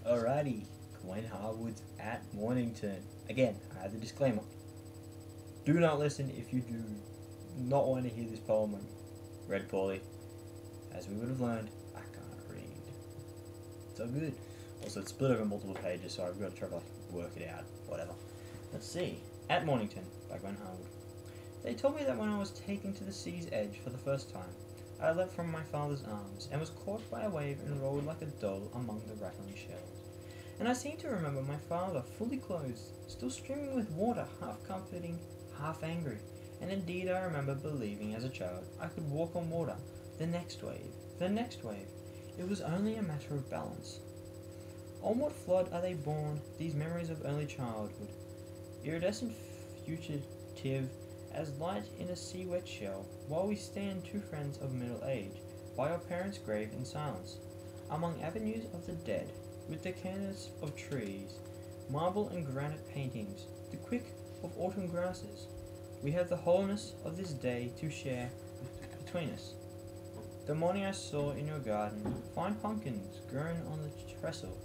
Alrighty, Gwen Harwood's At Mornington. Again, I have the disclaimer. Do not listen if you do not want to hear this poem read poorly. As we would have learned, I can't read. So good. Also, it's split over multiple pages, so I've got to try to work it out. Whatever. Let's see. At Mornington by Gwen Harwood. They told me that when I was taken to the sea's edge for the first time, I leapt from my father's arms and was caught by a wave and rolled like a doll among the rattling shells. And I seem to remember my father, fully clothed, still streaming with water, half comforting, half angry. And indeed I remember believing as a child I could walk on water. The next wave, the next wave. It was only a matter of balance. On what flood are they born, these memories of early childhood? Iridescent fugitive as light in a sea-wet shell, while we stand two friends of middle age, by our parents' grave in silence, among avenues of the dead, with the canvas of trees, marble and granite paintings, the quick of autumn grasses. We have the wholeness of this day to share between us. The morning I saw in your garden fine pumpkins grown on the trestle,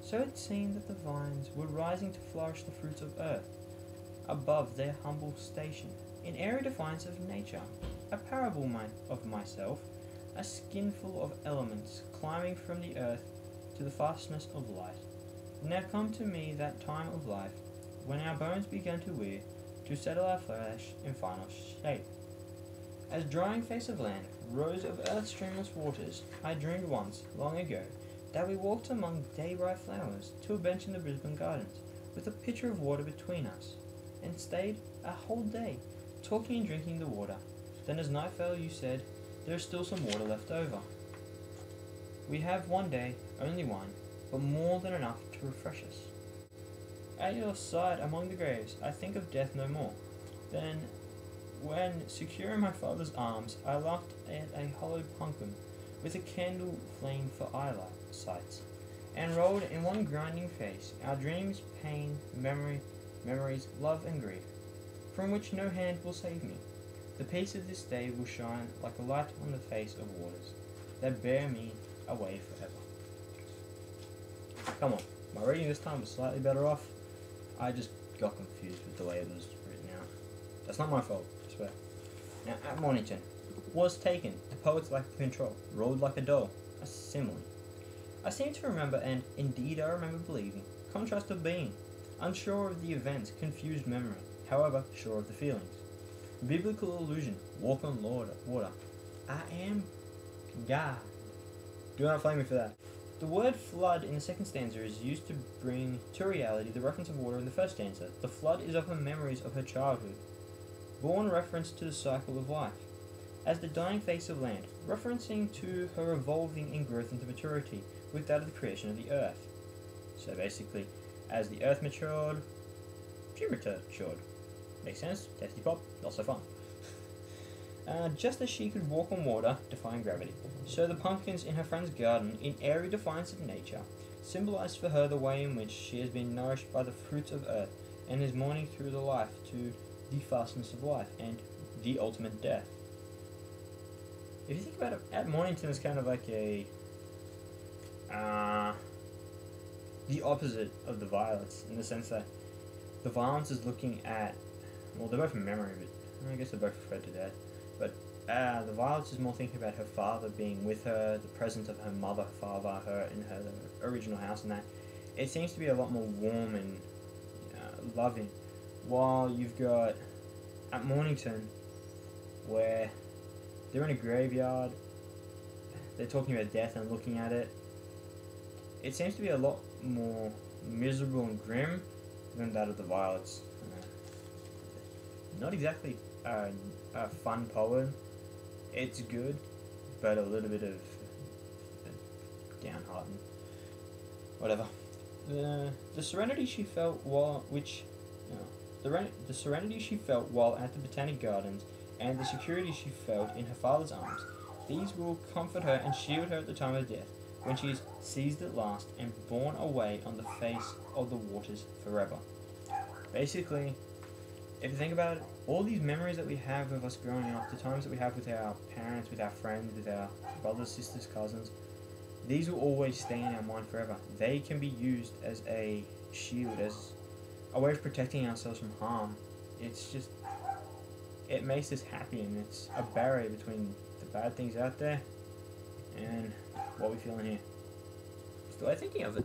so it seemed that the vines were rising to flourish the fruits of earth, above their humble station, in airy defiance of nature, a parable of myself, a skinful of elements climbing from the earth to the fastness of light. Now come to me that time of life, when our bones began to wear, to settle our flesh in final shape. As drying face of land, rows of earth's streamless waters, I dreamed once, long ago, that we walked among day-bright flowers to a bench in the Brisbane gardens, with a pitcher of water between us, and stayed a whole day, talking and drinking the water. Then as night fell you said, there is still some water left over. We have one day, only one, but more than enough to refresh us. At your side among the graves, I think of death no more. Then, when secure in my father's arms, I laughed at a hollowed pumpkin, with a candle flame for eyesight, and rolled in one grinding face our dreams, pain, memories, love and grief, from which no hand will save me. The peace of this day will shine like a light on the face of waters that bear me away forever. Come on, my reading this time was slightly better off. I just got confused with the way it was written out. That's not my fault, I swear. Now, At Mornington was taken, the poets lack control, rolled like a doll, a simile. I seem to remember, and indeed I remember believing, contrast of being, unsure of the events, confused memory, however sure of the feelings. Biblical allusion, walk on water. I am God. Do not flame me for that. The word flood in the second stanza is used to bring to reality the reference of water in the first stanza. The flood is of her memories of her childhood, born reference to the cycle of life, as the dying face of land, referencing to her evolving in growth into maturity with that of the creation of the earth. So basically, as the earth matured, she matured. Makes sense? Tasty pop, not so fun. Just as she could walk on water, defying gravity, so the pumpkins in her friend's garden, in airy defiance of nature, symbolized for her the way in which she has been nourished by the fruits of earth, and is mourning through the life to the fastness of life, and the ultimate death. If you think about it, At Mornington is kind of like a the opposite of the Violets, in the sense that the Violets is looking at, well, they're both in memory, but I guess they're both referred to death. But the Violets is more thinking about her father being with her, the presence of her mother, father, her in her original house, and that. It seems to be a lot more warm and loving. While you've got At Mornington, where they're in a graveyard, they're talking about death and looking at it. It seems to be a lot more miserable and grim than that of the Violets. Not exactly a fun poem. It's good, but a little bit of downhearted. Whatever. The serenity she felt the serenity she felt while at the Botanic Gardens, and the security she felt in her father's arms, these will comfort her and shield her at the time of death, when she is seized at last and borne away on the face of the waters forever. Basically, if you think about it, all these memories that we have of us growing up, the times that we have with our parents, with our friends, with our brothers, sisters, cousins, these will always stay in our mind forever. They can be used as a shield, as a way of protecting ourselves from harm. It's just, it makes us happy, and it's a barrier between the bad things out there and what we feel in here. Still thinking of it.